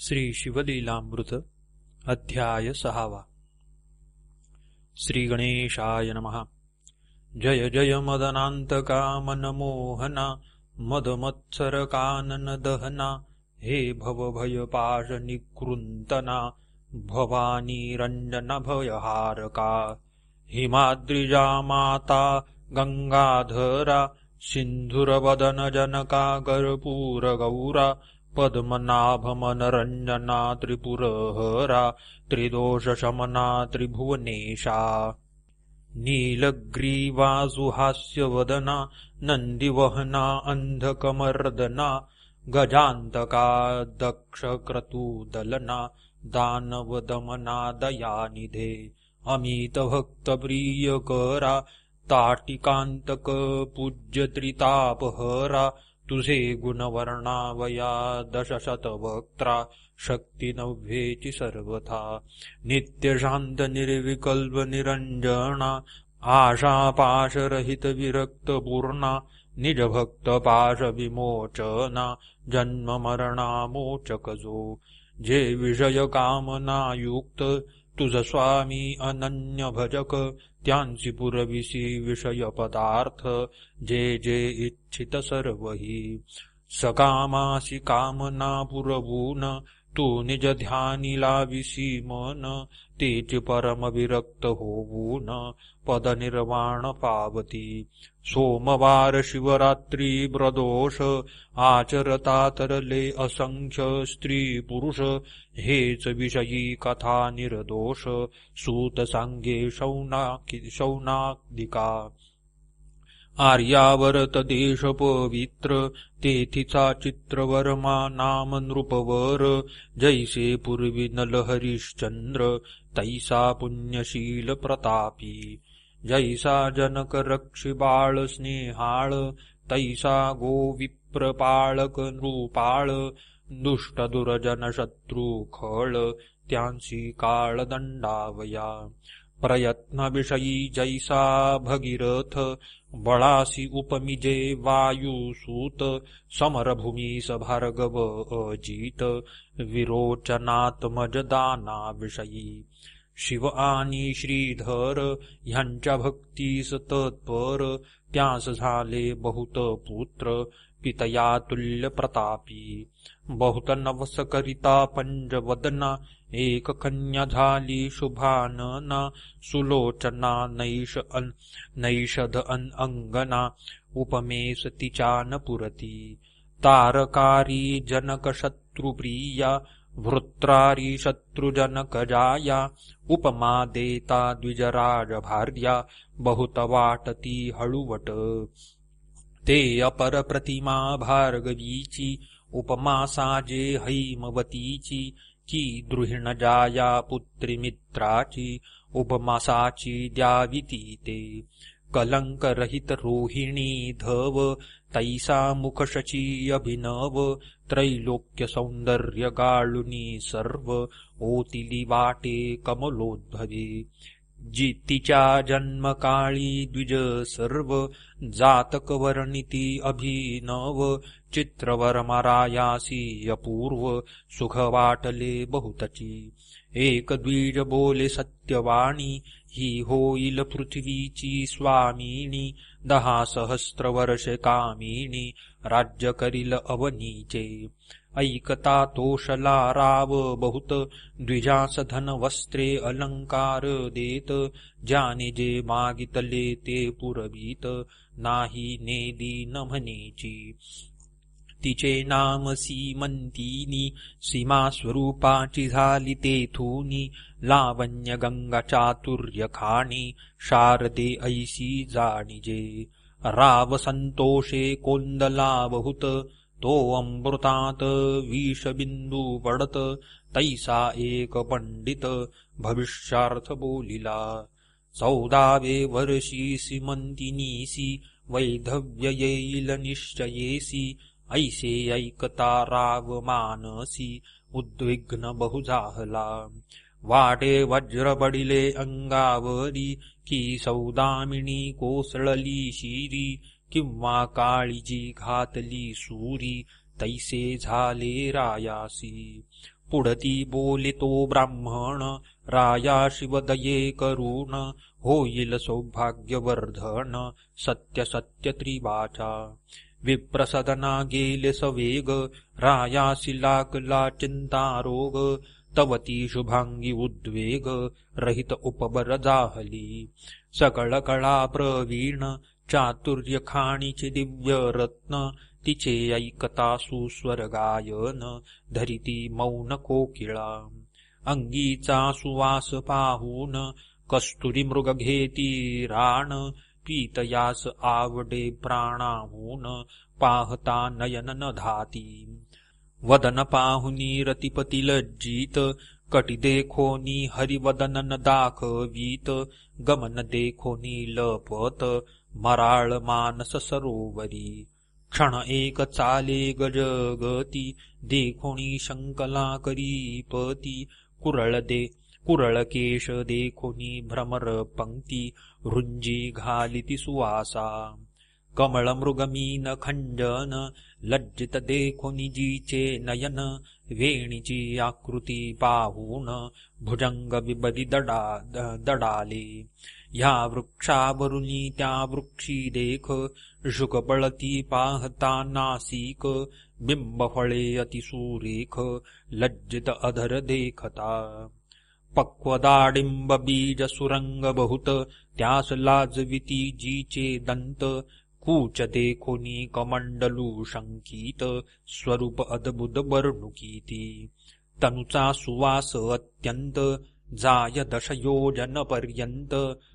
श्री शिवलीलामृत अध्याय 6 श्री गणेशाय नमः। जय जय मदनांतका मनमोहना मदमत्सर कानन दहना हे भवभय पाश निकृंतना भवानी रंजन भयहारका हिमाद्रिजा माता गंगाधरा सिंधुरवदन जनका कर्पूर गौरा पद्मनाभमनरञ्जना त्रिपुरहरा त्रिदोषशमना त्रिभुवनेशा नीलग्रीवासुहास्यवदना नन्दिवहना अन्धकमर्दना गजान्तका दक्षक्रतुदलना दानवदमना दयानिधे अमितभक्तप्रियकरा ताटिकान्तक पूज्यत्रितापहरा तुझे गुणवर्णावया दशशतवक्त्रा शक्ती नव्हेची सर्वथा नित्यशांत निर्विकल्प निरंजना आशापाशरहित विरक्त पूर्णा निजभक्त पाश विमोचना जन्म मरणामोचक जो जे विषय कामना युक्त तुझ स्वामी अनन्य भजक त्यांची पुरविसी विषय पदार्थ जे जे इच्छित सर्वही सकामासी कामना पुरवून तू निज ध्यानी लाविसी मन तेची परम विरक्त होवून पद निर्वाण पावती सोमवार शिवरात्री प्रदोष आचरता तरले असंख्य स्त्री पुरुष हेच विषयी कथा निर्दोष सूत सांगे शौनादिका आर्यावर्त देश पवित्र तेथिचा चित्रवर्मा नाम नृपवर जैसे पूर्वी नलहरिश्चंद्र तैसा पुण्यशील प्रतापी जैसा जनक रक्षी बाळ स्नेहाळ तैसा गोविप्रपाळक नृपाळ दुष्ट दुर्जन शत्रु खळ त्यांची काळ दंडावया प्रयत्नविषयी जैसा भगीरथ बळासी उपमिजे वायुसूत समरभूमीस भार्गव अजित विरोचनात्मज दानाविषयी शिव आणि श्रीधर ह्यांच्या भक्तीस तत्पर त्यास झाले बहुत पुत्र पितया तुल्य प्रतापी बहुत नवस करिता पंचवदना एक कन्या झाली शुभानना सुलोचना नैषध अंगना उपमेस तिच्यान पुरती तारकारी जनक शत्रुप्रिया वृत्रारी शत्रुजनक जाया उपमा देता द्विजराज भार्या बहुत वाटती हळुवट ते अपर प्रतिमा भार्गवीची उपमा साजे हैमवतीची की द्रुहिण जाया पुत्री मित्राची उपमासाची द्याविती ते कलंक रहित रोहिणी धव तैसा मुखशची अभिनव त्रैलोक्य सौंदर्य गाळुनी सर्व ओतिली वाटे कमलोद्भवे जितीच्या जन्मकाळी द्विज सर्व जातक वर्णिती अभिनव चित्रवर्मरायासी अपूर्व सुख वाटले बहुतची एक द्विज बोले सत्यवाणी ही होईल पृथ्वीची स्वामिनी 10 सहस्त्र वर्षे कामिनी राज्य करील अवनीचे ऐकता तोषला राव बहुत द्विजास धन वस्त्रे अलंकार देत ज्याने जे मागितले ते पुरवीत नाही नेदी न म्हणेची तिचे नाम सीमंतिनी सीमा स्वरूपाची झाली तेथुनी लावण्य गंगा चातुर्य खाणी शारदे ऐसी जाणिजे राव संतोषे कोंदला बहुत तो अमृतात विषबिंदू पडत तैसा एक पंडित भविष्यार्थ बोलिला 14वे वर्षी सीमंतिनीसी वैधव्य येईल निश्चयेसी ऐसे ऐकता राव मानसी उद्विग्न बहु झाला वाटे वज्र पडिले अंगावरी की सौदामिनी कोसळली शिरी किंवा काळीजी घातली सुरी तैसे झाले रायासी. पुढती बोले तो ब्राह्मण, राया शिवदये करुण, होईल सौभाग्यवर्धन, सत्य सत्य त्रिवाचा. विप्रसदना गेले सवेग, रायासी लागला चिंतारोग, तवती शुभांगी उद्वेग, रहित उपबर जाहली. सकळ कळा प्रवीण, चातुर्य खाणीचे दिव्य रत्न, तिचे ऐकता सुस्वर गायन, धरिती मौन कोकिळा. अंगीचा सुवास पाहून, कस्तुरी मृग घेती राण, पीतयास आवडे प्राणाहून, पाहता नयन न धाती. वदन पाहुनी रतिपती लज्जित, कटी देखोनी हरिवदन न दाखवीत, गमन देखोनी लपत, मराळ मानस सरोवरी. क्षण एक चाले गजगती, देखोनी शंकला करीपती, कुरळ केश देखोनी भ्रमर पंक्ती, रुंजी घालिती सुवासा. कमळ मृगमीन खंजन, लज्जित देखोनी जीचे नयन, वेणीची आकृती पाहून, भुजंग बिबदी दडाले. ह्या वृक्षावरुनी त्या वृक्षी देख, शुकपळती पाहता नासिक, बिंब फळे अतिसुरेख, लज्जित अधर देखता. पक्वदाडिंब बीज सुरंग बहुत, त्यास लाजविती जीचे दंत, कूच देखोनी कमंडलू शंकित, स्वरूप अद्भुत वर्णुकीती. तनुचा सुवास अत्यंत, जाय 10 योजन पर्यंत,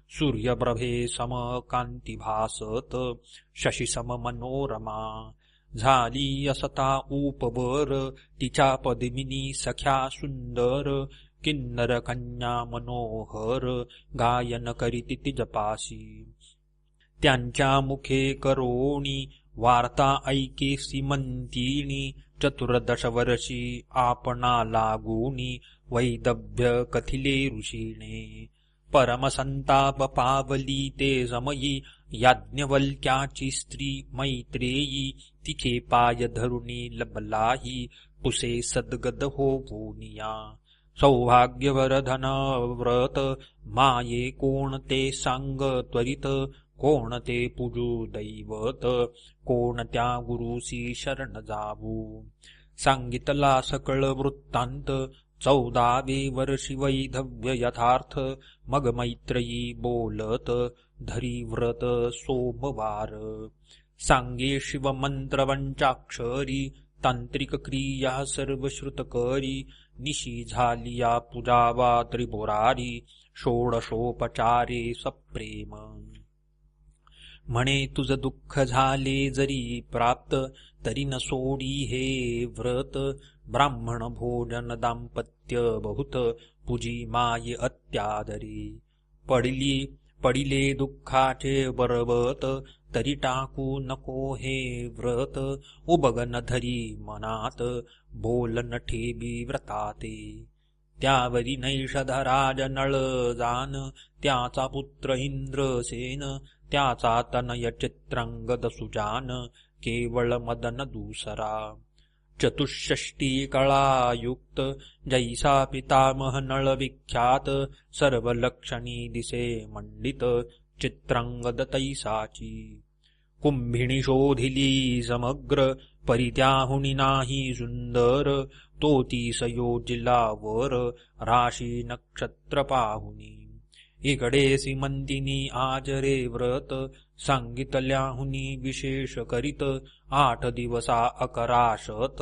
सूर्यप्रभे सम कांती भासत, शशी सम मनोरमा. झाली असता उपवर, तिच्या पद्मिनी सख्या सुंदर, किन्नर कन्या मनोहर, गायन करीती तिजपासी. त्यांच्या मुखे करोणी, वार्ता ऐके सीमंतिनी, 14 वर्षी आपणा लागूनी, वैदव्य कथिले ऋषीने. परमसंताप पावली ते समयी, याज्ञवल्क्याची स्त्री मैत्रेयी, तिचे पाय धरुणी लबलाही, पुसे सद्गद होऊनिया. सौभाग्यवर्धन व्रत, माये कोण ते सांग त्वरित, कोण ते पूजू दैवत, कोण त्या गुरुसी शरण जावू. सांगितला सकळ वृत्तांत, 14वे वर्षी वैधव्य यथार्थ, मग मैत्रेयी बोलत, धरी व्रत सोमवार. सांगे शिवमंत्र पंचाक्षरी, तांत्रिक क्रिया सर्व श्रुत करी, निशी झालिया पूजावा त्रिपुरारी, षोडशोपचारे सप्रेम. म्हणे तुझ दुःख झाले जरी प्राप्त, तरी न सोडी हे व्रत. ब्राह्मण भोजन दाम्पत्य बहुत, पूजी माये अत्यादरी. पडिले दुःखाचे पर्वत, तरी टाकू नको हे व्रत. उबगन धरी मनात, बोलन ठेबी व्रताते. त्यावरी नैषधराज नळजान, त्याचा पुत्र इंद्रसेन, त्याचा तनय चित्रांगद सुजान, केवळ मदन दुसरा. चतुष्षष्टी कळायुक्त, जैसा पितामह नळ विख्यात, सर्व लक्षणी दिसे मंडित, चित्रांगद तैसाची. कुंभिणी शोधिली समग्र, परित्याहुनी नाही सुंदर, तो 30 योजिला वर, राशी नक्षत्र पाहुनी. इकडे सीमंतिनी आचरे व्रत, सांगितल्याहुनी विशेष करीत, 8 दिवसा 11 शत,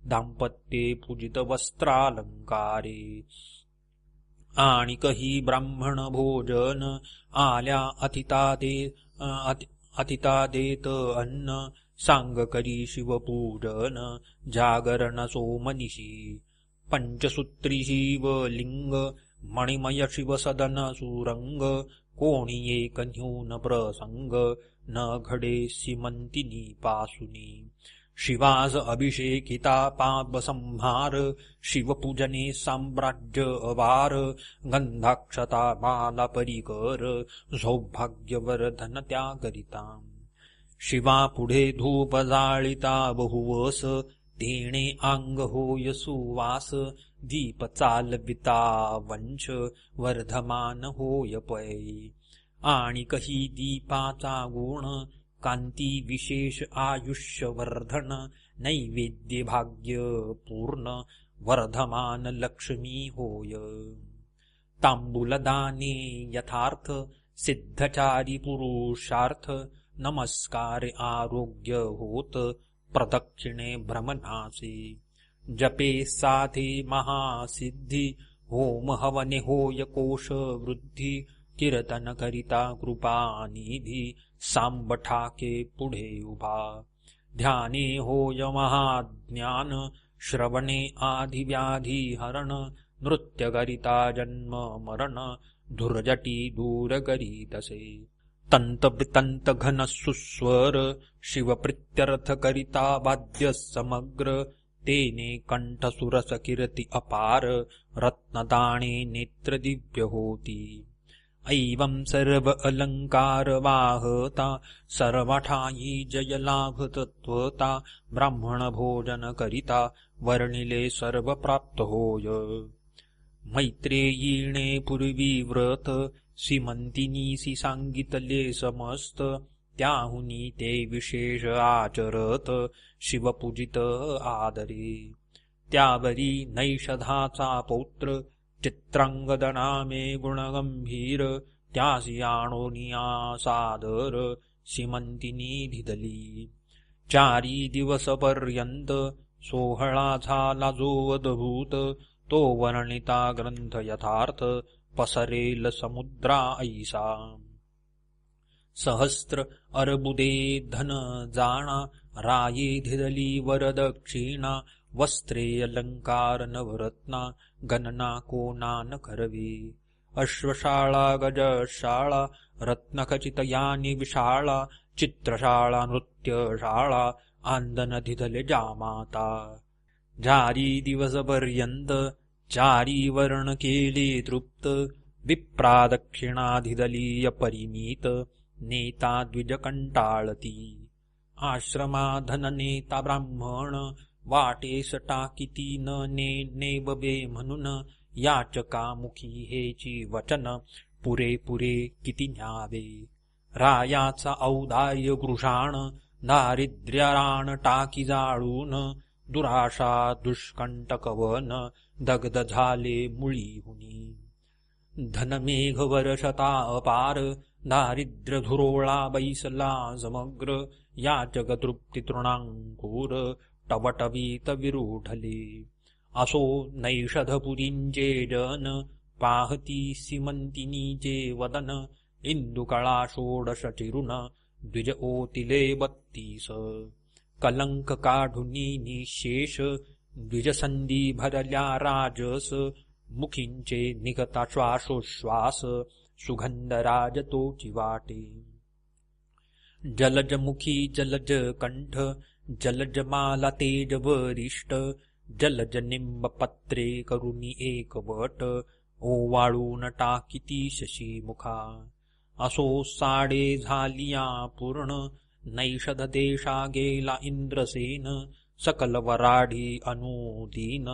दाम्पत्ये पूजित वस्त्रालंकारे. आणि कही ब्राह्मण भोजन, आल्या अतिता देत अन्न, सांग करी शिवपूजन, जागरण सोमनिशी. पंचसूत्री शिवलिंग, मणिमय शिवसदन सुरंग, कोणी एक न्यून प्रसंग, न घडे सीमंतिनी पासुनी. शिवास अभिषेकिता पापसंहार, शिवपूजने साम्राज्य अवार, गंधाक्षता माला परिकर, सौभाग्यवर्धन त्याकरिता. शिवा पुढे धूप जाळिता बहुवस, तेणे अंग होय सुवास दीप चालविता वंश वर्धमान होय पै आणि कही दीपाचा गुण कांती विशेष आयुष्यवर्धन नैवेद्य भाग्य पूर्ण वर्धमान लक्ष्मी होय तांबूलदाने यथार्थ सिद्धचारी पुरुषार्थ नमस्कार आरोग्य होत प्रदक्षिणे भ्रमणासे जपे साधे महासिद्धी होम हवने होय कोश वृद्धी कीर्तन करिता कृपानिधी सांब ठाके पुढे उभा ध्याने होय महाज्ञान श्रवणे आधिव्याधी हरण नृत्य करिता जन्म मरण धुर्जटी दूर करीतसे तंत वितंत घन सुस्वर शिवप्रित्यर्थ करिता वाद्य समग्र तेने कंठ सुरस कीर्ती अपार रत्नदाणे नेत्र दिव्य होती ऐवं सर्व अलंकार वाहता सर्वठाई जय लाभ तत्वता ब्राह्मण भोजन करिता वर्णिले सर्व प्राप्त होय मैत्रेयीणे पूर्वी व्रत सीमंतिनीसी सांगितले समस्त त्याहुनी ते विशेष आचरत शिवपूजित आदरे त्यावरी नैषधाचा पौत्र चित्रांगदनामे गुणगंभीर त्यासी आणोनिया सादर सीमंतिनी धिदली 4 दिवसपर्यंत सोहळा झाला जो अद्भूत तो वर्णिता ग्रंथ यथार्थ पसरेल समुद्रा ऐसा सहस्त्र अर्बुदे धन जाणा राये धिदली वरदक्षिणा वस्त्रे अलंकार नवरत्ना गणना कोना न करवी अश्वशाळा गजशाळा रत्नखचित यानी विशाळा चित्रशाळा नृत्यशाळा आंदन धिदले जामाता 4 दिवसपर्यंत 4 वर्ण केले तृप्त विप्रा दक्षिणा धिदली अपरिमित नेता द्विज कंटाळती आश्रमा धन नेता ब्राह्मण वाटेस टाकिती न नेबबे म्हणून याचका मुखी हेची वचन पुरे किती न्यावे रायाचा औदार्य गृषाण दारिद्र्यराण टाकी जाळून दुराशा दुष्कंटकवन दग्ध झाले मुळी हुनी धनमेघ वर्षता अपार दारिद्र्य धुरोळा बैसला समग्र याचक तृप्ती तृणांकुर टवटवीत विरूढले असो नैषधपुरींचे जन पाहती सीमंतिनीचे वदन इंदुकळा 16 चिरुन द्विज ओतिले 32 कलंक काढुनी निशेष द्विजसंधी भरल्या राजस मुखींचे निघता श्वासोश्वास सुगंध राजतोची वाटे जलजमुखी जलज कंठ जलजमाला तेज वरिष्ठ जलज निंब पत्रे करुणी एकवट ओवाळून टाकिती शशीमुखा असो 6 झालिया पूर्ण नैषध देशा गेला इंद्रसेन सकल वराढी अनुदीन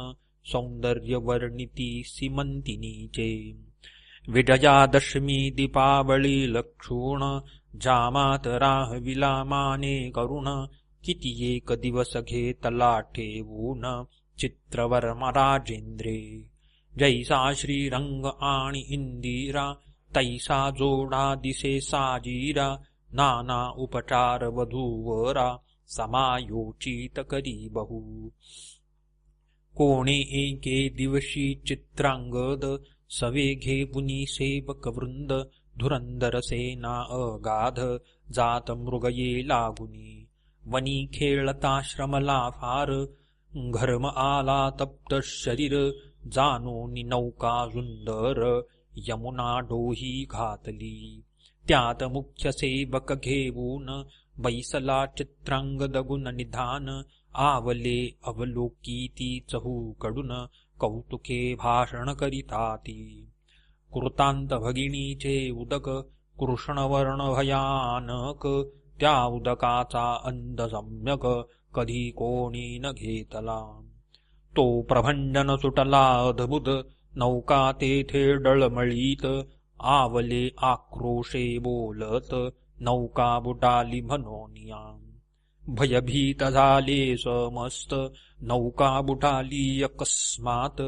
सौंदर्य वर्णिती सीमंतिनीचे विजयादशमी दीपावळी लक्षूण जामात राहविला माने करुण किती एक दिवस घेतला ठेवून चित्रवर्म राजेंद्रे जैसा श्रीरंग आणि इंदिरा तैसा जोडा दिसे साजीरा नाना उपचार वधूवरा समायोचित करी बहु कोणे एके दिवशी चित्रांगद सवे घेपुनी सेवक वृंद धुरंदर सेना अगाध जात मृगये लागुनी वनी खेळता श्रमला फार घर्म आला तप्त शरीर जानोनी नौका सुंदर यमुना डोही घातली त्यात मुख्य सेवक घेऊन बैसला चित्रांगद गुण निधान आवले अवलोकीती चहूकडून कौतुके भाषण करिताती कृतांत भगिनीचे उदक कृष्णवर्ण भयानक त्या उदकाचा अंध सम्यक कधी कोणी न घेतला. तो प्रभंजन सुटला अद्भुत, नौका तेथे डळमळीत, आवले आक्रोशे बोलत, नौका बुडाली म्हणोनिया. भयभीत झाले समस्त, नौका बुडाली अकस्मात,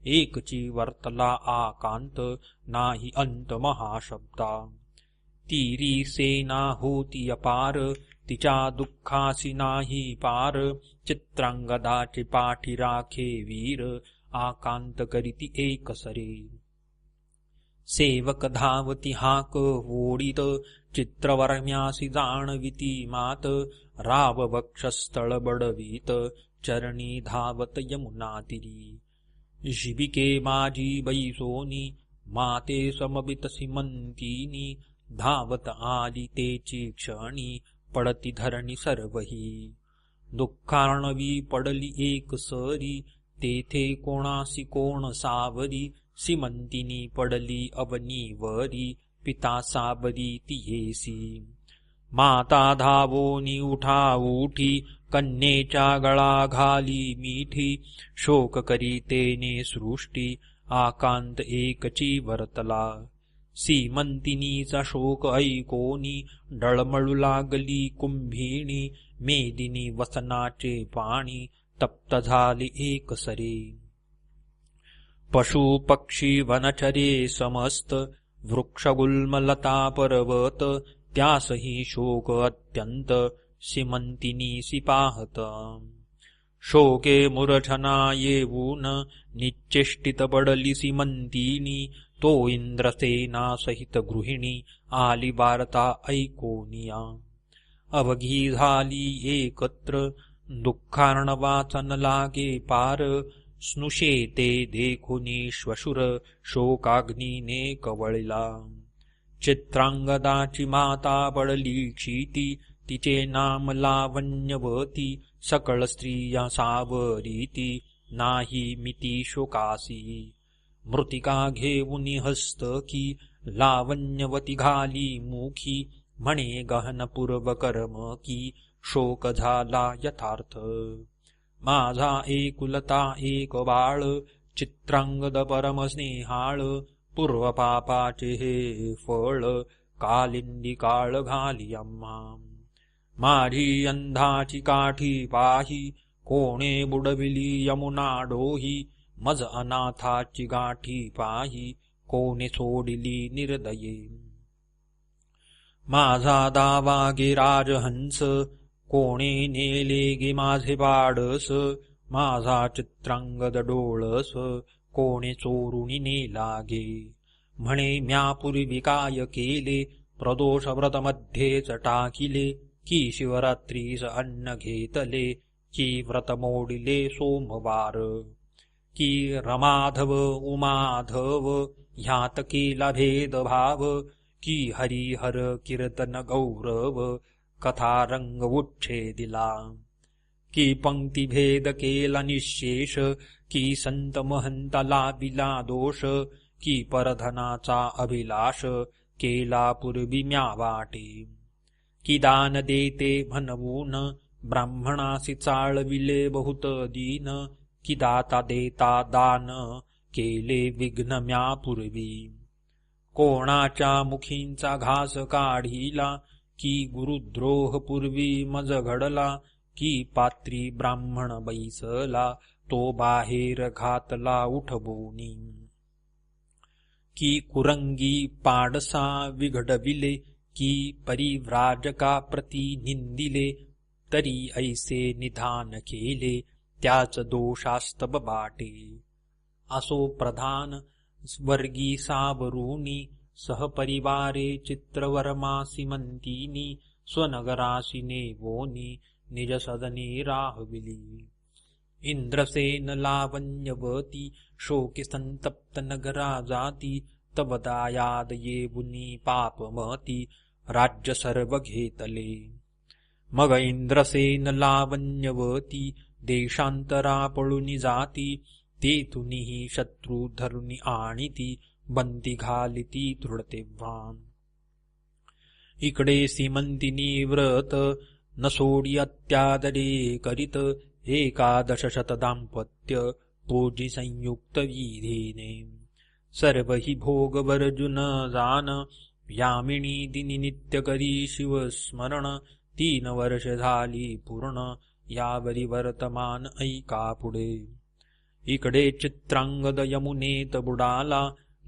एकची वर्तला आकांत, नाही अंत महाशब्दा. तीरी सेना होती अपार, तिच्या दुःखासी नाही पार, चित्रांगदाचे पाठी राखे वीर, आकांत करीती एकसरे. सेवक धावती हाक ओढीत, चित्रवर्म्यासी जाणविती मात, राव वक्षस्थळ बडवीत, चरणी धावत यमुना तिरी. शिबिके माझी बैसोनी, माते समबित सीमंतीनी, धावत आली तेची क्षणी, पडती धरणी सर्वही. दुःखार्णवी पडली एक सरी, तेथे कोणासी कोण सावरी, सीमंतिनी पडली अवनीवरी, पिता साबरी तियेसी. माता धावोनी उठा उठी, कन्येच्या गळा घाली मिठी, शोक करी तेने सृष्टी, आकांत एकची वर्तला. सीमंतिनीचा शोक ऐकोनी, डळमळू लागली कुंभिणी, मेदिनी वसनाचे पाणी, तप्त झाले एकसरे. पशु पक्षी वनचरे समस्त, वृक्षगुल्मलता पर्वत, त्यासही शोक अत्यंत, सीमंतिनीसी पाहत. शोके मूर्छना येऊन, निश्चेष्टित पडली सीमंतिनी, तो इंद्रसेना सहित गृहिणी, आली वार्ता ऐकोनिया. अवघी झाली एकत्र, दुःखार्णवाचन लागे पार, स्नुषेते देखुनी श्वशुर, शोकाग्नीने कवळला. चित्रांगदाची माता पडली क्षिती, तिचे नाम लावण्यवती, सकळ स्त्रिया सावरीती, नाही मिती शोकासी. मृतिका घेऊनी हस्तकी, लावण्यवती घाली मुखी, म्हणे गहनपूर्व कर्म की, शोक झाला यथार्थ. माझा एकुलता एक बाळ, चित्रांगद परमस्नेहाळ, पूर्वपापाचे हे फळ, कालिंदी काळ घाली आम्हा. माझी अंधाची काठी पाही, कोणे बुडविली यमुना डोही, मज अनाथाची गाठी पाही, कोणे सोडिली निर्दये. माझा दावा गे राजहंस, कोणे नेले गे माझे पाडस, माझा चित्रांगद डोळस, कोणे चोरुणी नेला गे. म्हणे म्या पूर्वी काय केले, प्रदोष व्रत मध्येच टाकिले, की शिवरात्रीस अन्न घेतले, की व्रत मोडिले सोमवार, की रमाधव उमाधव ह्यात केला भेदभाव, की हरिहर कीर्तन गौरव, कथा रंग उच्छेदिला, की पंक्तिभेद केला निःशेष, की संत महंता लाविला दोष, की परधनाचा अभिलाष केला पूर्वी म्या वाटे. की दान देते म्हणवून ब्राह्मणासी चाळविले बहुत दीन, की दाता देता दान केले विघ्न म्या पूर्वी. कोणाच्या मुखींचा घास काढिला, की गुरुद्रोह पूर्वी मज घडला, की पात्री ब्राह्मण बैसला, तो बाहेर घातला उठबोनी. की कुरंगी पाडसा विघडविले, की परिव्राजका प्रती निंदिले, तरी ऐसे निधान केले, त्याच दोषास्तब बाटे. असो प्रधान स्वर्गी सावरूनी, सहपरिवारे चित्रवर्मासी मंतीनी, स्वनगरासी नेवोनी, निज सदने राहविली. इंद्रसेन लावण्यवती, शोके संतप्त नगरा जाती, तव दायाद येऊनी पापमती, राज्य सर्व घेतले. मग इंद्रसेन लावण्यवती, देशांतरा पळूनी जाती, तेथुनीही शत्रू धरुनी आणिती, बंदी घालिती दृढ तेव्हा. इकडे सीमंतिनी व्रत न सोडी अत्यादरे करीत 1100 दाम्पत्य पूजी संयुक्त विधीने सर्व हि भोग वर्जुन जान यामिनी दिनी नित्य करी शिवस्मरण 3 वर्ष झाली पूर्ण यावरी वर्तमान ऐका पुढे इकडे चित्रांगद यमुनेत बुडाला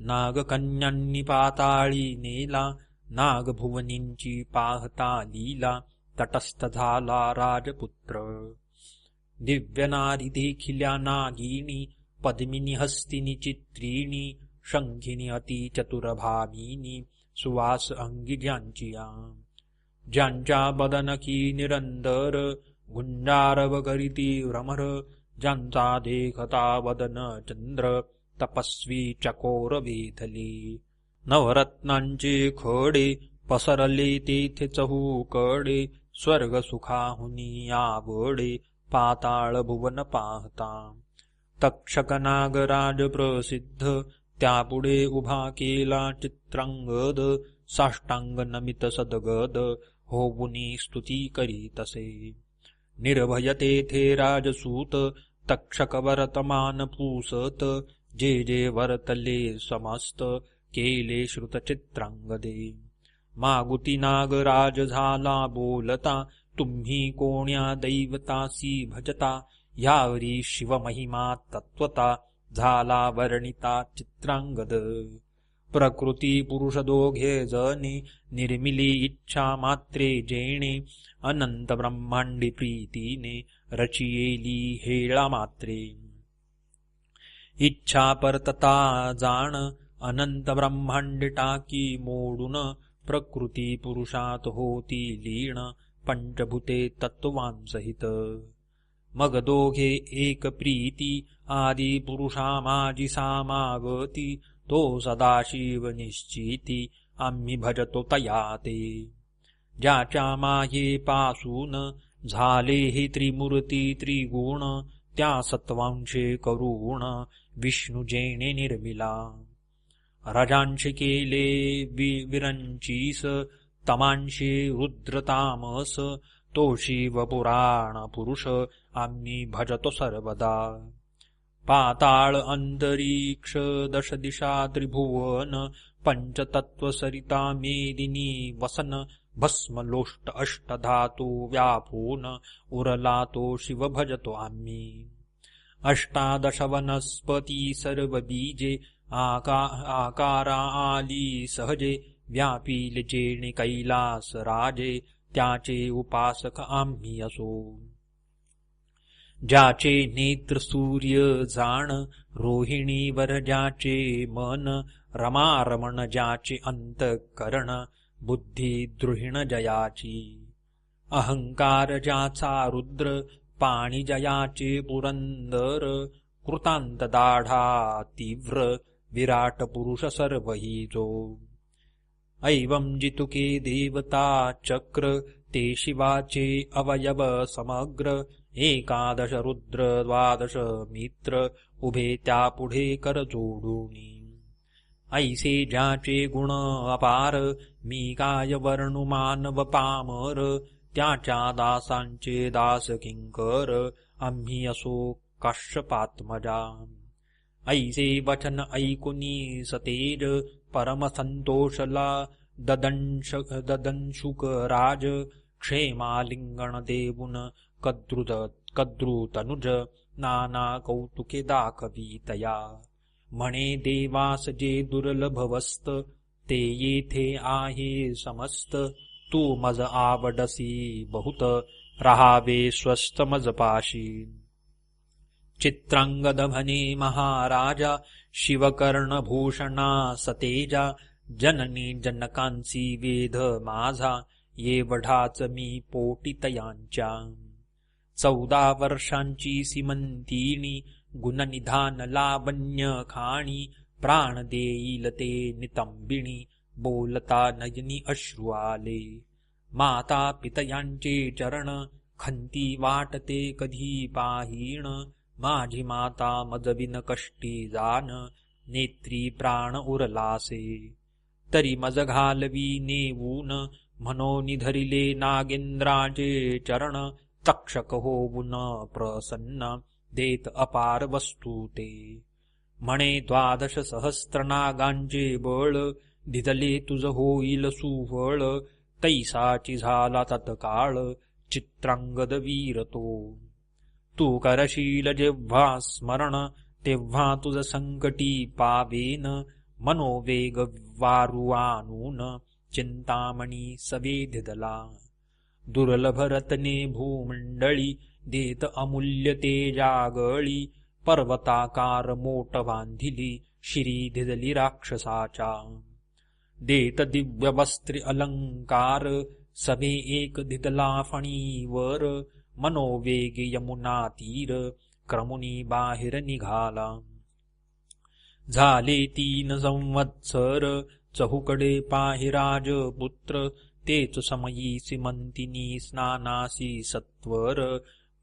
नागकन्यांनी पाताळी नेला नागभुवनींची पाहता लीला तटस्थ झाला राजपुत्र दिव्य नारी देखिल्या नागिनी पद्मिनी हस्तिनी चित्रिणी शंखिनी अति चतुरभामिनी सुवास अंगी ज्यांच्या बदनकी निरंतर गुंजारव करीती भ्रमर ज्यांचा देखता वदन चंद्र तपस्वी चकोर वेधले नवरत्नांचे खडे पसरले तेथे चहूकडे स्वर्ग सुखाहुनी आवडे पाताळ भुवन पाहता तक्षक नागराज प्रसिद्ध त्यापुढे उभा केला चित्रांगद साष्टांग नमित सदगद होऊनी स्तुती करीतसे निर्भय तेथे राजसूत तक्षक वर्तमान पूसत जे जे वर्तले समस्त केले श्रुत चित्रांगदे मागुती नागराज झाला बोलता तुम्ही कोण्या दैवतासी भजता यावरी शिवमहिमा तत्वता झाला वर्णिता चित्रांगद प्रकृती पुरुष दोघे जणी निर्मिली इच्छा मात्रे जेणे अनंत ब्रह्मांडी प्रीतीने रचियेली हेळा मात्रे इच्छा परतता जाण अनंत ब्रह्मांड टाकी मोडून प्रकृती पुरुषात होती लीन पंचभूते तत्वांसहित मग दोघे एक प्रीती आदि पुरुषा माझी सामावती तो सदाशिव निश्चिती आम्ही भजतो तया ते ज्याच्या माये पासून झाले हे त्रिमूर्ती त्रिगुण त्या सत्वांशे करुण विष्णू जेणे निर्मिला रजांशे केले विरंचीस तमांशे रुद्रतामस तो शिव पुराण पुरुष आम्ही भजतो सर्वदा पाताळ अंतरिक्ष दश दिशा त्रिभुवन पंचतत्व सरिता मेदिनी वसन भस्म लोष्ट अष्ट धातू व्यापून उरला तो शिव भजतो आम्ही अष्टादश वनस्पती सर्व बीजे आकारा आली सहजे व्यापील जेणे कैलास राजे त्याचे उपासक आम्ही असो ज्याचे नेत्र सूर्य जाण रोहिणीवर ज्याचे मन रमारमण ज्याचे अंतःकरण बुद्धी द्रुहिण जयाची अहंकार ज्याचा रुद्र पाणी जयाचे पुरंदर कृतांत दाढा तीव्र विराट पुरुष सर्वही जो ऐवं जितुके देवता चक्र ते शिवाचे अवयव समग्र 11 रुद्र 12 मित्र उभे त्यापुढे कर जोडूनी ऐसे ज्याचे गुण अपार मी काय वर्णु मानव पामर त्याच्या दासांचे दास किंकर आम्ही असो काश्यपात्मजा ऐसे वचन ऐकुनी सतेज परम संतोषला ददंशुक राज क्षेमालिंगण देऊन कद्रुतनुज नाना कौतुके दाखवितया म्हणे देवास जे दुर्लभ वस्त ते येथे आहे समस्त तू मज आवडसी बहुत राहावे स्वस्थ मज पाशी चित्रांगद म्हणे महाराजा शिवकर्ण भूषणा सतेजा जननी जनकांसी वेध माझा येवढाच मी पोटितयांच्या 14 वर्षांची सीमंतिनी गुणनिधान लावण्य खाणी प्राण देईल ते नितंबिणी बोलता नयनी अश्रू आले माता पितयांचे चरण खंती वाटते कधी पाहीण माझी माता मजविन कष्टी जान नेत्री प्राण उरलासे तरी मज घालवी नेऊन म्हणून धरिले नागेंद्राचे चरण, तक्षक होऊन प्रसन्न देत अपार वस्तू ते. म्हणे 12 सहस्त्र नागांचे बळ, धिजले तुझ होईल सुफळ, तैसाची झाला तत्काळ चित्रांगद वीर तो. तू करशील जेव्हा स्मरण, तेव्हा तुझ संकटी पावेन, मनोवेग वारू आणून चिंतामणी सवेधिदला. दुर्लभ रत्ने भूमंडळी देत अमूल्य तेजागळी, पर्वताकार मोठ बांधिली शिरी धिजली राक्षसाच्या. देत दिव्य वस्त्री अलंकार, सभे एक धिदला फणीवर, मनोवेग यमुना तीर क्रमुनी बाहेर निघाला. झाले 3 संवत्सर चहुकडे पाहि राजपुत्र, तेच समयी सीमंतिनी स्नानासी सत्वर,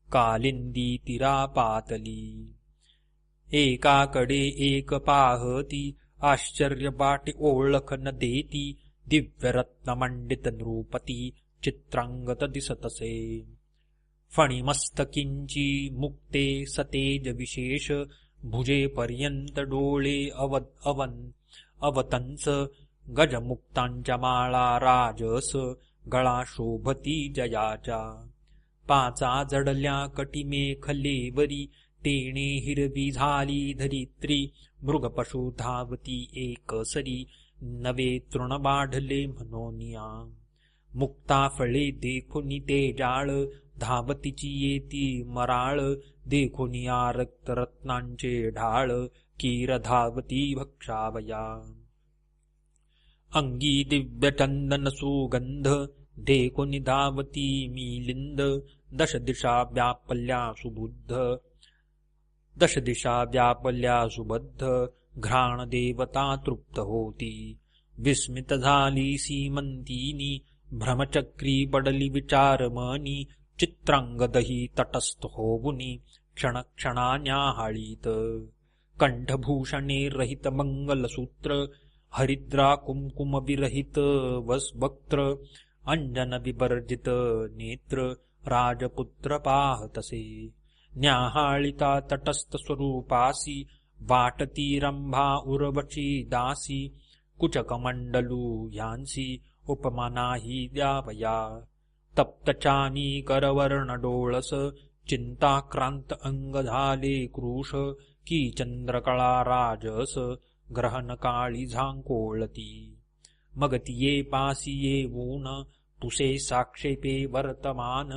कालिंदी तिरापातली. एकाकडे एक पाहती, आश्चर्य वाटे ओळख न देती, दिव्य रत्नमंडित नृपती चित्रांगत दिसतसे. फणिमस्तकिंची मुक्ते सतेज विशेष, भुजेपर्यंत डोळे अवतंस, गजमुक्तांच्या माळा राजस, गळा शोभती जयाच्या. 5 जडल्या कटिमेखलेवरी, तेणे हिरवी झाली धरित्री, मृगपशु धावती एकसरी, नवे तृण वाढले म्हणोनिया. मुक्ता फळे देखुनी तेजाळ, धावतीची येती मराळ, देखुनिया रक्तरत्नांचे ढाळ, कीर धावती भक्षावया. अंगी दिव्य चंदन सुगंध, देखुनी धावती मिलिंद, 10 दिशा व्यापल्या सुबुद्ध, 10 दिशा व्यापल्या सुबद्ध, घ्राण देवता तृप्त होती. विस्मित झाली सीमंतिनी, भ्रमचक्री पडली विचारमनी, चित्रांगदही तटस्थ होऊनी क्षणक्षणा न्याहाळीत. कंठभूषणे रहित मंगलसूत्र, हरिद्रा कुंकुम विरहित वक्त्र, अंजन विवर्जित नेत्र, राजपुत्र पाहतसे. न्याहाळिता तटस्थ स्वरूपासी, वाटती रंभा उर्वशी दासी, कुचकमंडलू ह्यांसी उपमा नाही द्यावया. तप्तचानी करवर्ण डोळस, चिंताक्रांत अंग झाले कृश, की चंद्रकळा राजस, ग्रहण काळी झांकोळती. मग तिये पासी येऊन, तुसे साक्षेपे वर्तमान,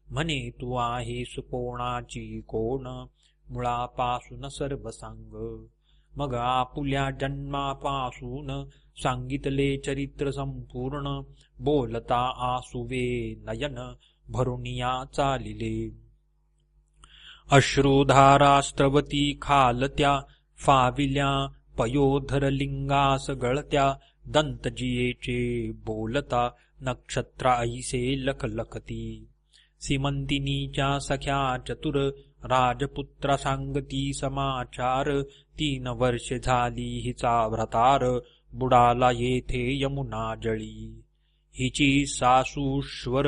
म्हणे तू आहेस कोणाची कोण, मुळापासून सर्वसांग. मग आपुल्या जन्मापासून सांगितले चरित्र संपूर्ण, बोलता आसुवे नयन भरुनिया चालिले. अश्रुधारास्त्रवती खालत्या, फाविल्या पयोधर लिंगास गळत्या, दंतजियेचे बोलता नक्षत्रा ऐसे लखलखती. सीमंतिनीच्या सख्या चतुर, राजपुत्रा सांगती समाचार, 3 वर्षे झाली हिचा भ्रतार, बुडाला येथे यमुना जळी. हिची सासूश्वर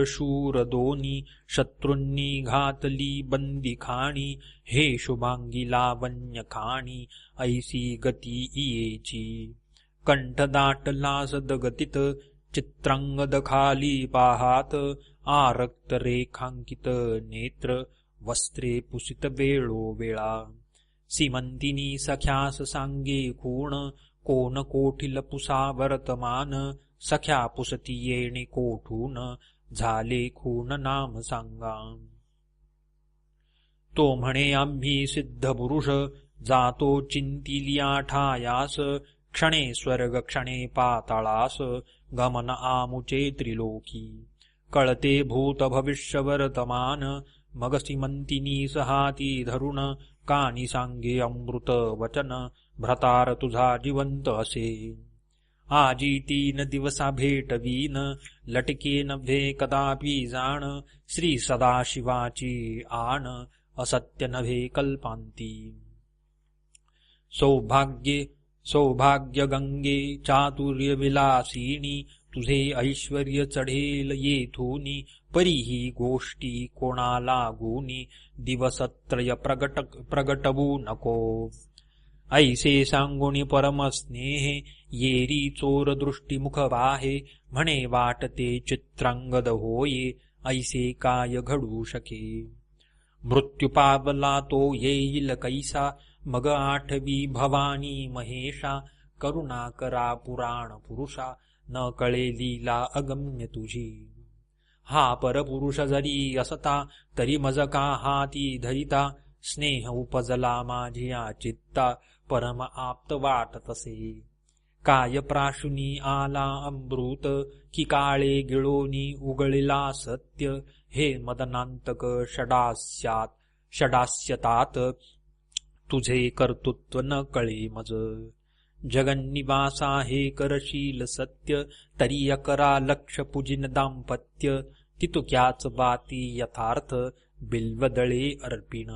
शूर दोन्ही, शत्रूंनी घातली बंदिखाणी, हे शुभांगी लावण्य खाणी, ऐसी गती इयेची. कंठ दाटला सदगतीत, चित्रांगद खाली पाहात, आरक्त रेखांकित नेत्र, वस्त्रे पुसित वेळोवेळा. सीमंतिनी सख्यास सांगे खूण, कोण कोठील पुसा वर्तमान, सख्या पुसती येणे कोठून, झाले खूण नाम सांगा. तो म्हणे आम्ही सिद्ध पुरुष, जातो चिंतिलिया ठायास, क्षणे स्वर्ग क्षणे पाताळास, गमन आमुचे त्रिलोकी. कळते भूत भविष्य वर्तमान, मग सीमंतिनी सहाती धरुण, कानी सांगे अमृत वचन, भ्रतार तुझा जिवंत असे. आजी 3 दिवसा भेटवीन, लटके नव्हे कदापि जाण, श्री सदाशिवाची आण, असत्य नव्हे कल्पांती. सौभाग्ये सौभाग्य गंगे चातुर्य विलासिनी तुझे ऐश्वर्य चढेल येथूनी परीही गोष्टी कोणाला गुणी दिवसत्रय प्रगटवू नको ऐसे सांगुनी परमस्नेहे येरी चोर दृष्टी मुख वाहे म्हणे वाटते चित्रांगद होये ऐसे काय घडू शके मृत्यू पावला तो येईल कैसा मग आठवी भवानी महेशा करुणा करा पुराण पुरुषा न कळे लीला अगम्य तुझी हा परपुरुष जरी असता तरी मज का हाती धरिता स्नेह उपजला माझिया चित्ता परम आप्त वाटतसे काय प्राशुनी आला अमृत की काळे गिळोनी उगळिला सत्य हे मदनांतक षडास्यतात तुझे कर्तृत्व न कळे मज जगन्निवासा हे करशील सत्य तरी अकरा लक्ष पूजिन दाम्पत्य तितुक्याच बाती यथार्थ बिल्वदळे अर्पिण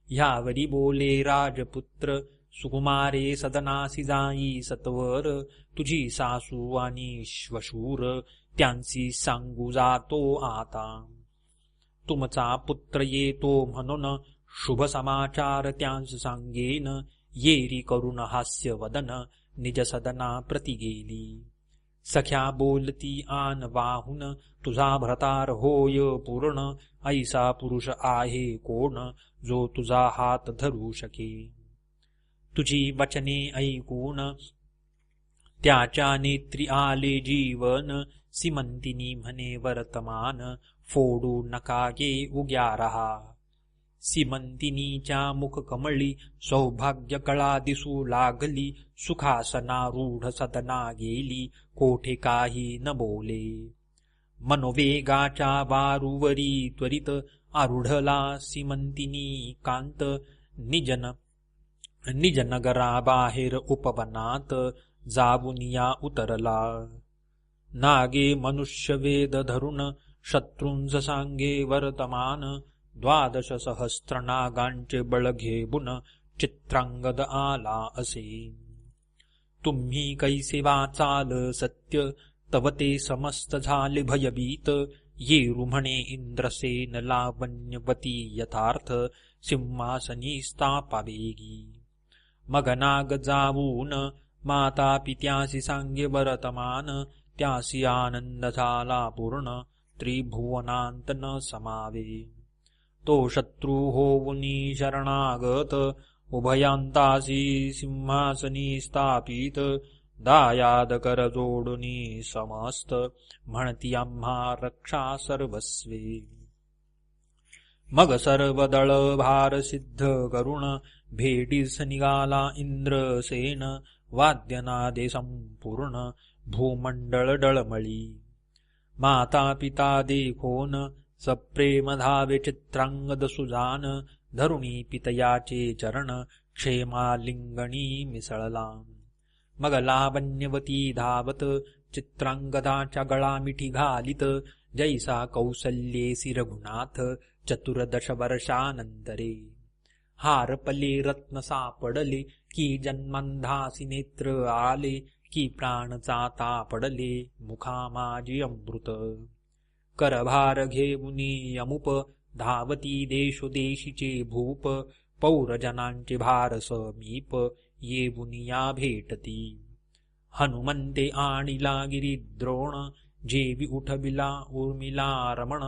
ह्यावरी बोले राजपुत्र सुकुमारे सदनासी जाई सत्वर तुझी सासू आणि श्वशूर त्यांची सांगू जातो आता तुमचा पुत्र येतो म्हणून शुभ समाचार त्यांस सांगेन येरी करुण हास्य वदन निज सदना प्रति गेली सख्या बोलती आन वाहून तुझा भ्रतार होय पूर्ण ऐसा पुरुष आहे कोण जो तुझा हात धरू शके तुझी वचने ऐकून त्याच्या नेत्री आले जीवन सीमंतिनी म्हणे वर्तमान फोडू नका ये उग्या रहा सीमंतिनीच्या मुख कमळी सौभाग्य कळा दिसू लागली सुखासनारूढ सदना गेली कोठे काही न बोले मनोवेगाच्या वारुवरी त्वरित आरूढला सीमंतिनी कांत निज नगराबाहेर उपवनात जावुनिया उतरला नागे मनुष्य वेद धरून शत्रूंज सांगे वर्तमान 12 सहस्त्र नागांचे बळ घेऊन चित्रांगद आला असे तुम्ही कैसे वाचाल सत्य तव ते समस्त झाले भयभीत येरू म्हणे इंद्रसेन लावण्यवती यथार्थ सिंहासनी स्थापावेगी मग नाग जावून माता पित्यासी सांगे वर्तमान त्यासी आनंद झाला पूर्ण त्रिभुवनांत न समावे तो शत्रू होऊनी शरणागत उभयांतासी सिंहासनी स्थापित दायाद कर जोडुनी समस्त म्हणती आम्हा रक्षा सर्वस्वे मग सर्व दळ भार सिद्ध करुण भेटीस निघाला इंद्रसेन वाद्यनादे संपूर्ण भूमंडळ डळमळी माता पिता देखोन सप्रेम धावे चित्रांगद सुजान धरुणी पितयाचे चरण क्षेमालिंगणी मिसळला मग लावण्यवती धावत चित्रांगदाच्या गळा मिठी घालित जैसा कौसल्येसी रघुनाथ 14 वर्षानंतरे हारपले रत्न सापडले की जन्मंधासी नेत्र आले की प्राण जाता पडले मुखा माझी अमृत करभार घेऊनी अमुप धावती देशोदेशीचे भूप पौरजनांचे भार समीप येऊनिया भेटती हनुमंते आणिला गिरिद्रोण जेवी उठविला उर्मिला रमण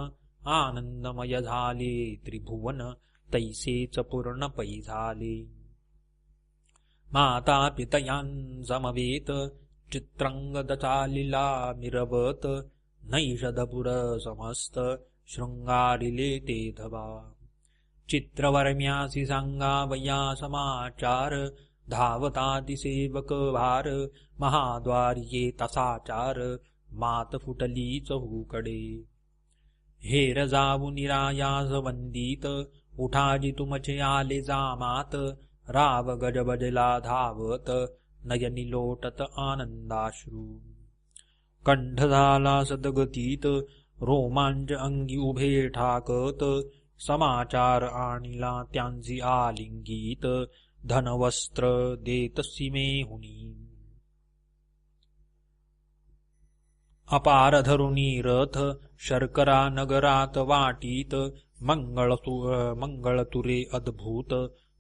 आनंदमय झाले त्रिभुवन तैसेच पूर्ण पै झाले माता पितयांसमवेत चित्रांगद चालिला मिरवत नैषधपुर समस्त शृंगारिले ते धवा चित्रवर्म्यासी सांगावया समाचार धावताति सेवक भार महाद्वार्ये तसाचार मात फुटली चहूकडे हेर जाऊ निरायास वंदित उठाजी तुमचे आले जामात राव गजबजला धावत नयनी लोटत आनंदाश्रू कंठ झाला सदगतीत रोमांच अंगी उभे ठाकत समाचार आणिला त्यांची आलिंगीत धनवस्त्र देतसी मेहुनी. अपार धरुणी रथ शर्करा नगरात वाटीत, मंगळतुरे अद्भुत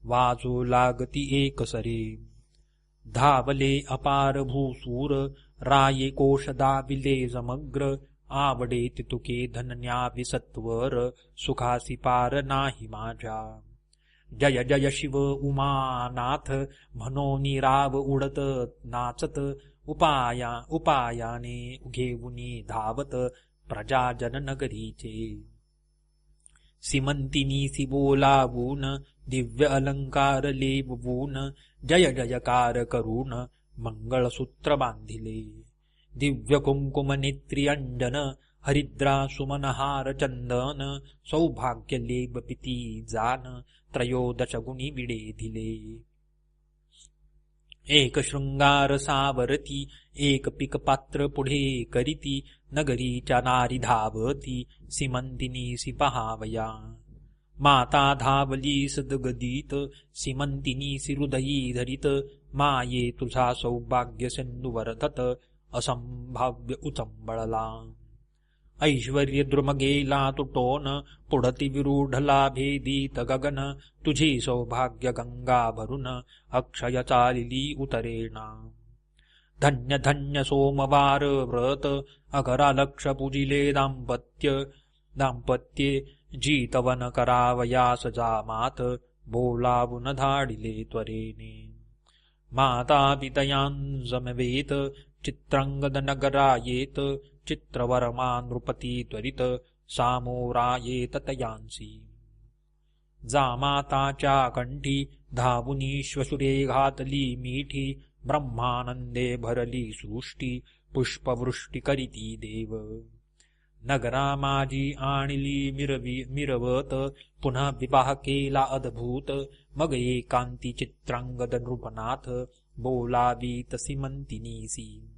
वाजू लागती एकसरे. धावले अपार भूसूर राये कोश दाविले समग्र, आवडे तितुके धनन्यावी सत्वर सुखासी पार नाही माझ्या. जय जय शिव उमानाथ म्हणोनी राव उडत नाचत, उपायाने घेऊनी धावत प्रजाजन नगरीचे. सीमंतिनीसी बोलावून दिव्य अलंकार लेवून, जय जयकार करून मंगळसूत्र बांधिले. दिव्य कुंकुम नेत्री अंजन हरिद्रा सुमनहार चंदन, सौभाग्य लेप पिती जान त्रयोदश गुणी विडे दिले. एक शृंगार सावरती एक पीक पात्र पुढे करीती, नगरीच्या नारी धावती सीमंतिनीसी पहावया. माता धावली सदगदित सीमंतिनीसी हृदयी धरित, माये तुझा सौभाग्य सिंधू वर्धत असंभाव्य उचंबळला. ऐश्वर्य द्रुमगेला तुटोन पुढती विरूढला भेदीत गगन, तुझी सौभाग्य गंगा भरून अक्षय चालिली उतरेना. धन्य धन्य सोमवार व्रत अकरा लक्ष पूजिले दाम्पत्ये, जीतवन करावयास जामात बोलावून धाडिले त्वरेने. माता पितयांसमवेत चित्रांगद नगरायेत, चित्रवर्मा नृपती त्वरित सामोरायेत तयांसी. जामाताच्या कंठी धावुनी श्वशुरे घातली मिठी, ब्रह्मानंदे भरली सृष्टी पुष्पवृष्टी करीती देव. नगरा माझी आणली मिरवत पुन्हा विवाह केला अद्भुत, मग एकांती चित्रांगद नृपनाथ बोलावीत सीमंतिनीसी.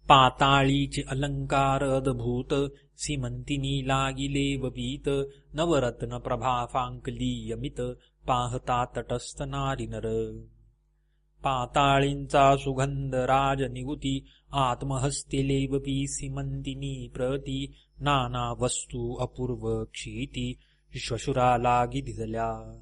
पाताळीचे अलंकार अद्भुत सीमंतिनी लागिले ववीत, नवरत्न प्रभा फांकली यमित पाहता तटस्थ नारीनर. पाताळींचा सुगंध राज निगुती आत्महस्ते लेवपी सीमंतिनी प्रती, नाना वस्तू अपूर्व क्षिती श्वशुरा लागी दिसल्या.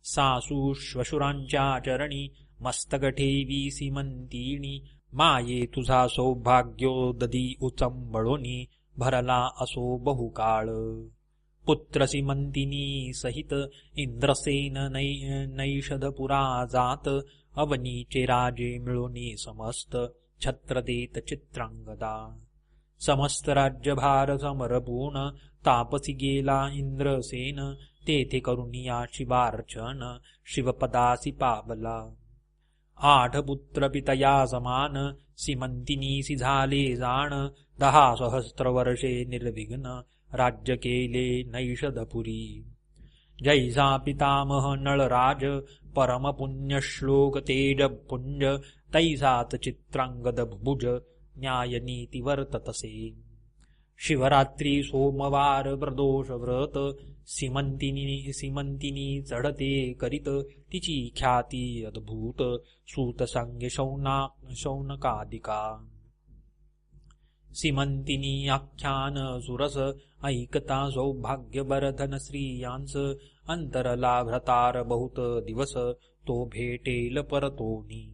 सासू श्वशुरांच्या चरणी मस्तक ठेवी सीमंतिनी, माये तुझा सौभाग्योददी उचंबळोनी भरला असो बहुकाळ. पुत्र सीमंतिनी सहित इंद्रसेन नैषधपुरा जात, अवनीचे राजे मिळोनी समस्त छत्र देत चित्रांगदा. समस्त राज्यभार समरपूर्ण तापसी गेला इंद्रसेन, तेथे करुणिया शिवार्चन शिवपदासी पावला. 8 पुत्र पितया समान सीमंतिनीसी झाले जाण, 10 सहस्त्र वर्षे निर्विघ्न राज्य केले नैषधपुरी. जैसा पितामह नळराज परम पुण्य श्लोक तेज पुंज, तैसाच चित्रांगद भुज न्याय नीती वर्ततसे. शिवरात्री सोमवार प्रदोष व्रत सीमंतिनी चढते करीत, तिची ख्याती अद्भुत सूत सांगे शौनकादिका. सीमंतिनी आख्यान सुरस ऐकता सौभाग्य बरधन स्त्रियांस, अंतरला भ्रतार बहुत दिवस तो भेटेल परतोनी.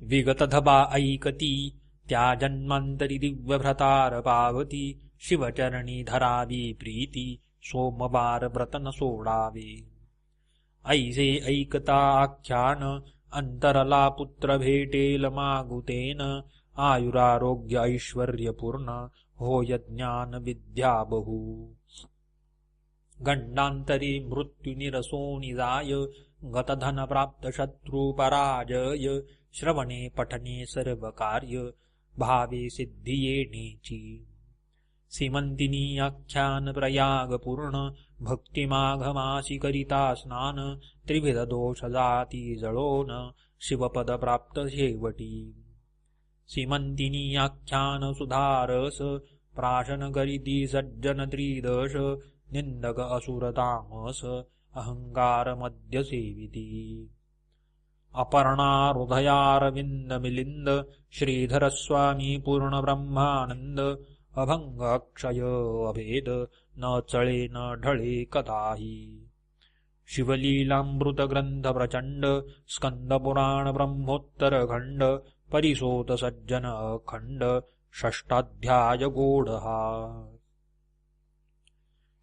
विगत धबा ऐकती त्या जन्मांतरी दिव्य भ्रतार पावती, शिवचरणी धरावी प्रीती सोमवार व्रतन सोडावे. ऐसे ऐकता आख्यान अंतरला पुत्र भेटेल मागुतेन, आयुरारोग्य ऐश्वर्यपूर्ण होय ज्ञान विद्या बहु. गंडांतरी मृत्यू निरसोनी जाय, गतधन प्राप्त शत्रु पराजय, श्रवणे पठने सर्व कार्य भावे सिद्धी येणेची. सीमंतिनी आख्यान प्रयाग पूर्ण भक्तिमाघमासी करिता स्नान, त्रिविध दोष जाती जळोन शिवपद प्राप्त शेवटी. सीमंतिनी आख्यान सुधारस प्राशन करीती सज्जन त्रिदश, निंदक असुर तामस अहंकार मध्य सेविती अपर्णा हृदयारविंद मिलिंद श्रीधर स्वामी पूर्ण ब्रह्मानंद अभंग अक्षय अभेद न चळे न ढळे कदाही शिवलीलामृत ग्रंथ प्रचंड स्कंद पुराण ब्रह्मोत्तर खंड परिसोत सज्जन अखंड षष्ठाध्याय गोडहा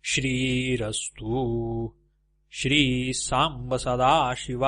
श्रीरस्तु श्री सांब सदाशिवार्पणमस्तु।